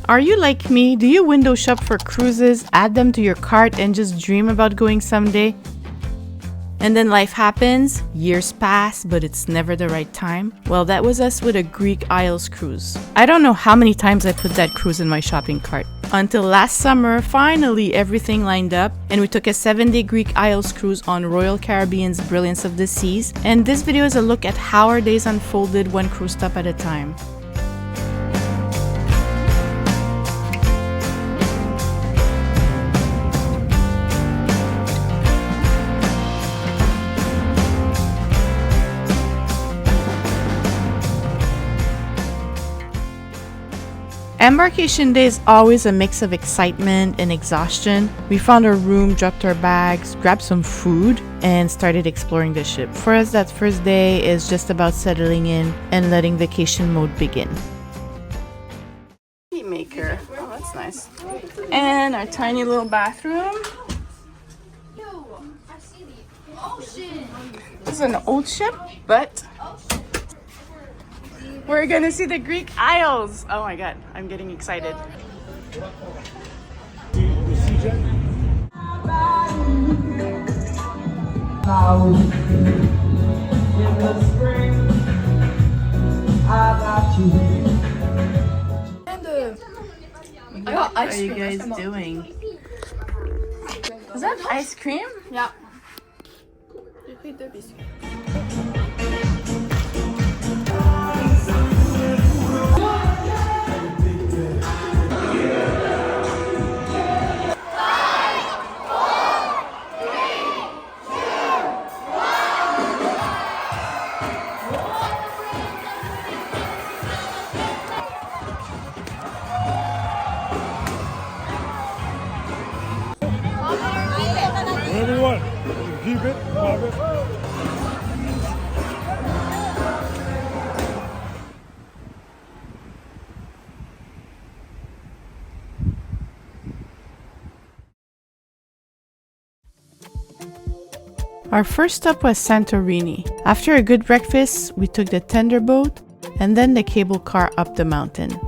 Are you like me? Do you window shop for cruises, add them to your cart, and just dream about going someday? And then life happens, years pass, but it's never the right time. Well, that was us with a Greek Isles cruise. I don't know how many times I put that cruise in my shopping cart. Until last summer, finally everything lined up, and we took a 7-day Greek Isles cruise on Royal Caribbean's Brilliance of the Seas. And this video is a look at how our days unfolded one cruise stop at a time. Embarkation day is always a mix of excitement and exhaustion. We found our room, dropped our bags, grabbed some food, and started exploring the ship. For us, that first day is just about settling in and letting vacation mode begin. Tea maker. Oh, that's nice. And our tiny little bathroom. This is an old ship, but we're gonna see the Greek Isles. Oh my god, I'm getting excited. What are you guys doing? Is that ice cream? Yeah. Whatever you want. You keep it, pop it. Our first stop was Santorini. After a good breakfast, we took the tender boat and then the cable car up the mountain.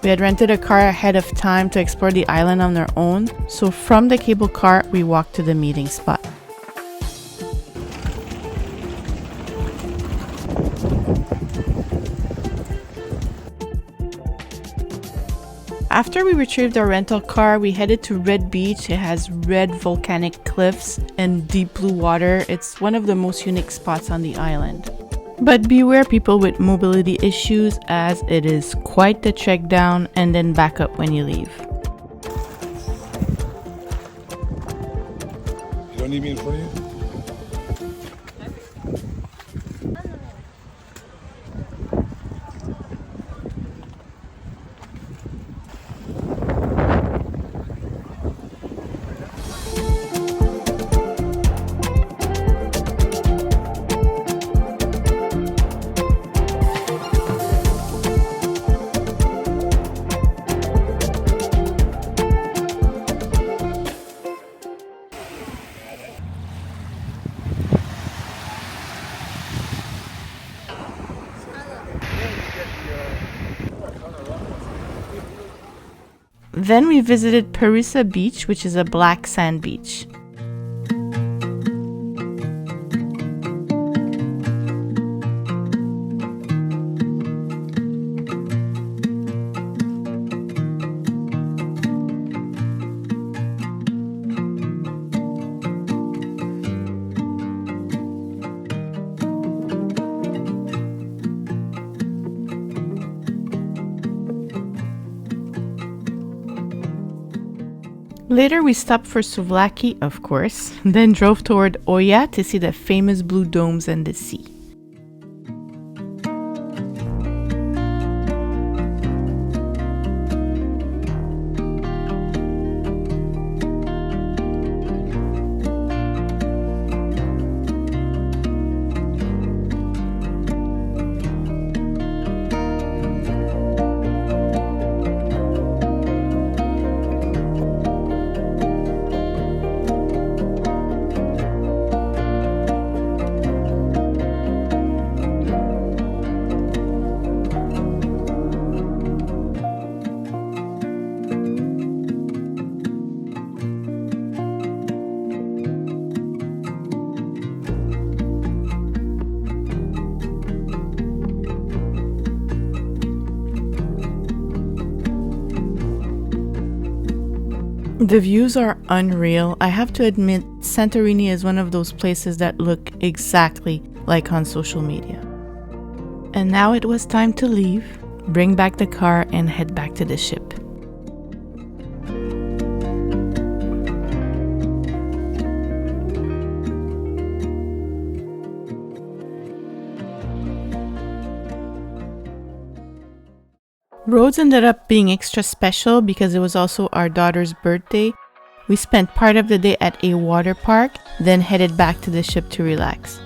We had rented a car ahead of time to explore the island on our own, so from the cable car, we walked to the meeting spot. After we retrieved our rental car, we headed to Red Beach. It has red volcanic cliffs and deep blue water. It's one of the most unique spots on the island. But beware people with mobility issues, as it is quite the trek down and then back up when you leave. You don't need me in front of you? Then we visited Parissa beach, which is a black sand beach. Later, we stopped for Souvlaki, of course, then drove toward Oia to see the famous blue domes and the sea. The views are unreal. I have to admit, Santorini is one of those places that look exactly like on social media. And now it was time to leave, bring back the car, and head back to the ship. Rhodes ended up being extra special because it was also our daughter's birthday. We spent part of the day at a water park, then headed back to the ship to relax.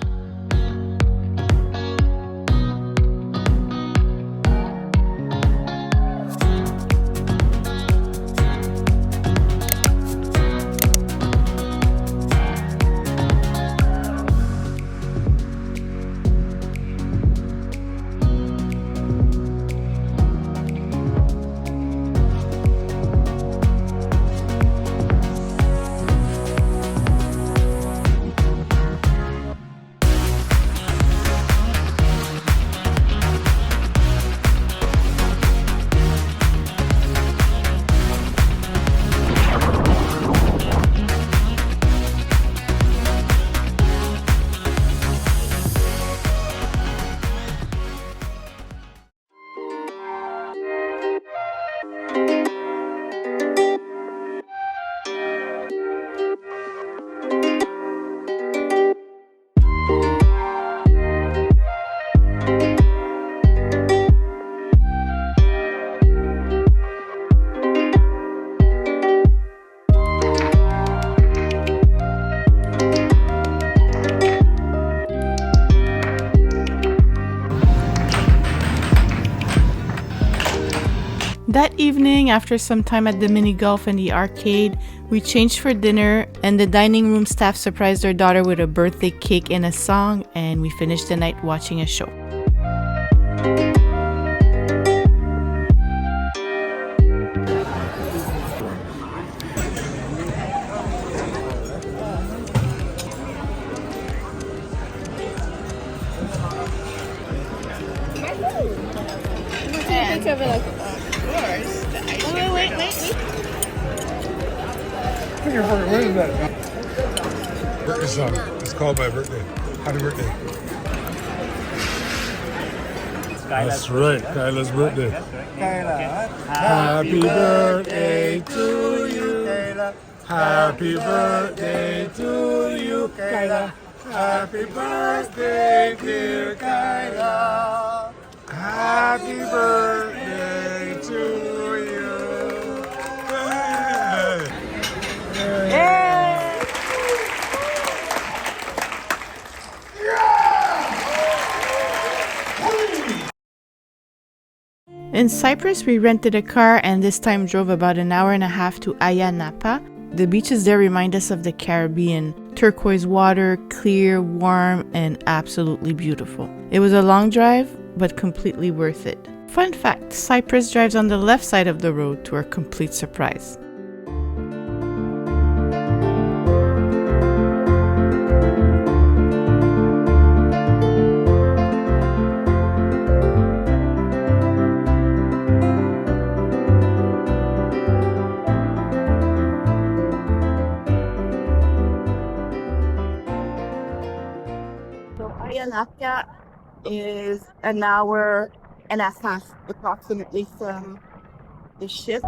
That evening, after some time at the mini golf and the arcade, we changed for dinner, and the dining room staff surprised our daughter with a birthday cake and a song, and we finished the night watching a show. What is that? Birthday song. It's called my birthday. Happy birthday. That's right, Kyla's birthday. Happy birthday to you. Happy birthday to you, Kyla. Happy birthday, dear Kyla. Happy birthday to you. Hey. In Cyprus, we rented a car and this time drove about an hour and a half to Ayia, Napa. The beaches there remind us of the Caribbean. Turquoise water, clear, warm, and absolutely beautiful. It was a long drive, but completely worth it. Fun fact, Cyprus drives on the left side of the road, to our complete surprise. Ayia is an hour and a half approximately from the ship.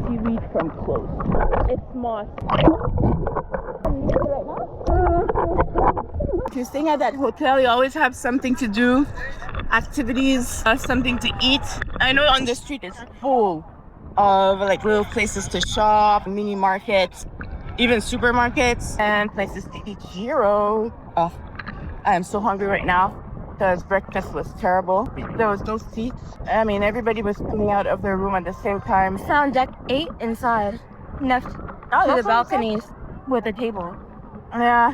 seaweed from close. It's moss. If you're staying at that hotel, you always have something to do, activities, something to eat. I know on the street it's full of like little places to shop, mini markets, even supermarkets, and places to eat gyro. Oh, I am so hungry right now because breakfast was terrible. There was no seats. I mean, everybody was coming out of their room at the same time. Found deck 8 inside, next to the balconies with a table. Yeah.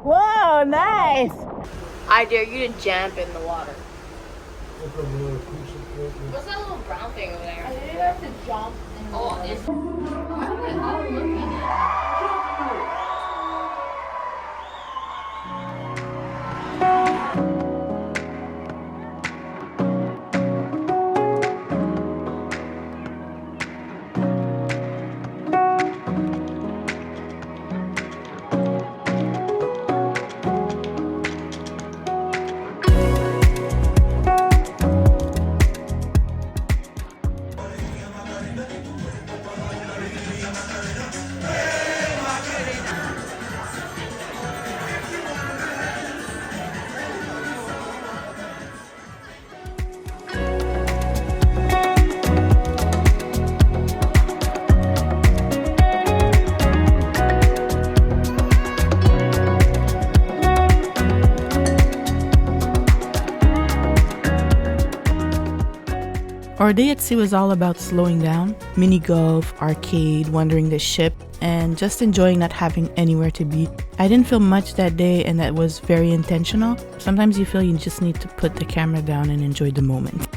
Whoa, nice. I dare you to jump in the water. What's that little brown thing over there? I didn't have to jump in the water. It's... I'll look at it. Our day at sea was all about slowing down, mini golf, arcade, wandering the ship, and just enjoying not having anywhere to be. I didn't feel much that day, and that was very intentional. Sometimes you feel you just need to put the camera down and enjoy the moment.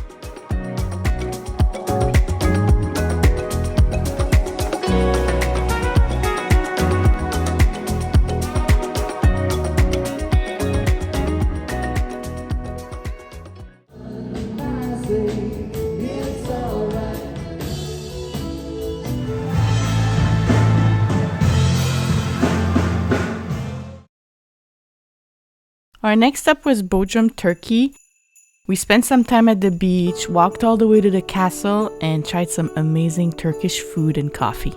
Our next stop was Bodrum, Turkey. We spent some time at the beach, walked all the way to the castle, and tried some amazing Turkish food and coffee.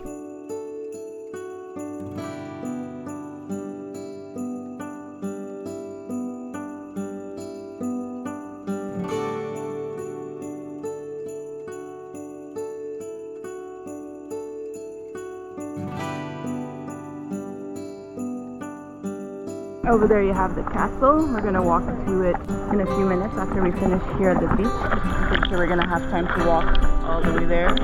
Over there you have the castle. We're gonna walk to it in a few minutes after we finish here at the beach. I'm pretty sure we're gonna have time to walk all the way there.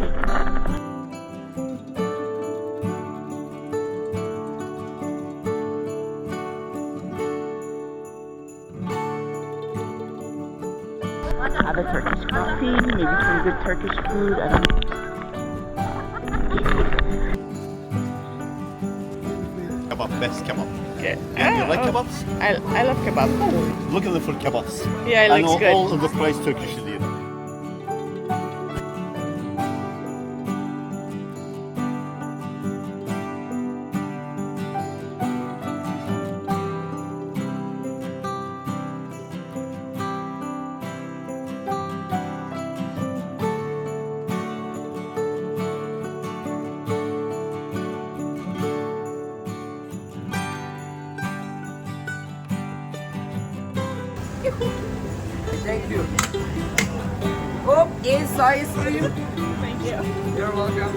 Have a Turkish coffee, maybe some good Turkish food. I don't know. Kebab, best kebab. Okay. You like kebabs? I love kebab. Looking for kebabs. Yeah, it I looks know good. all of the price Turkish lira. Thank you. Oh, is ice cream. Thank you. You're welcome.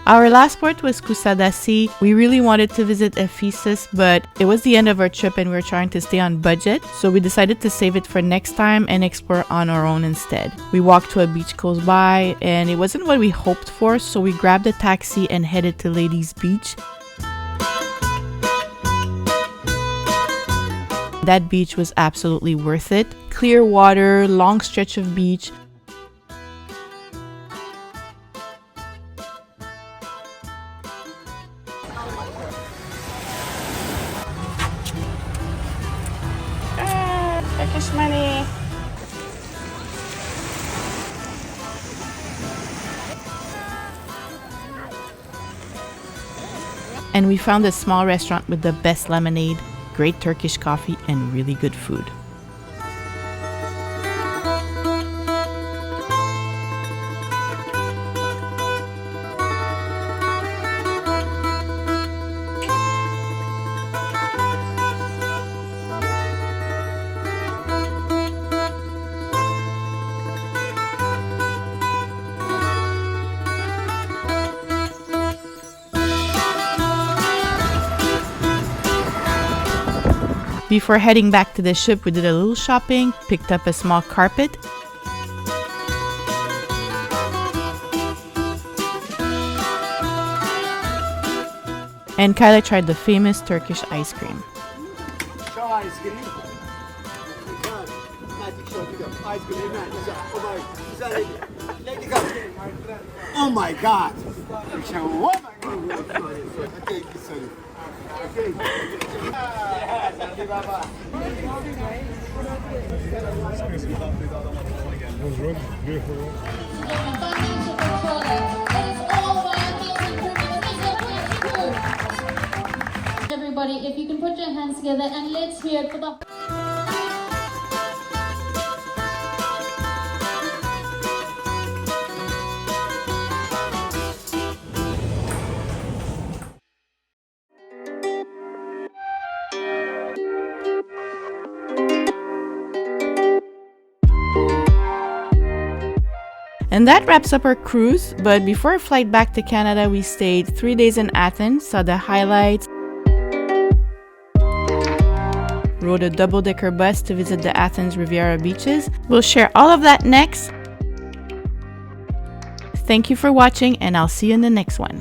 Our last port was Kusadasi. We really wanted to visit Ephesus, but it was the end of our trip and we were trying to stay on budget, so we decided to save it for next time and explore on our own instead. We walked to a beach close by and it wasn't what we hoped for, so we grabbed a taxi and headed to Ladies Beach. That beach was absolutely worth it. Clear water, long stretch of beach. Turkish money. And we found a small restaurant with the best lemonade, great Turkish coffee, and really good food. Before heading back to the ship, we did a little shopping, picked up a small carpet, and Kyla tried the famous Turkish ice cream. Oh my God! Those roses, beautiful roses. Everybody, if you can put your hands together and let's hear it for the... And that wraps up our cruise, but before our flight back to Canada, we stayed 3 days in Athens, saw the highlights, rode a double-decker bus to visit the Athens Riviera beaches. We'll share all of that next. Thank you for watching, and I'll see you in the next one.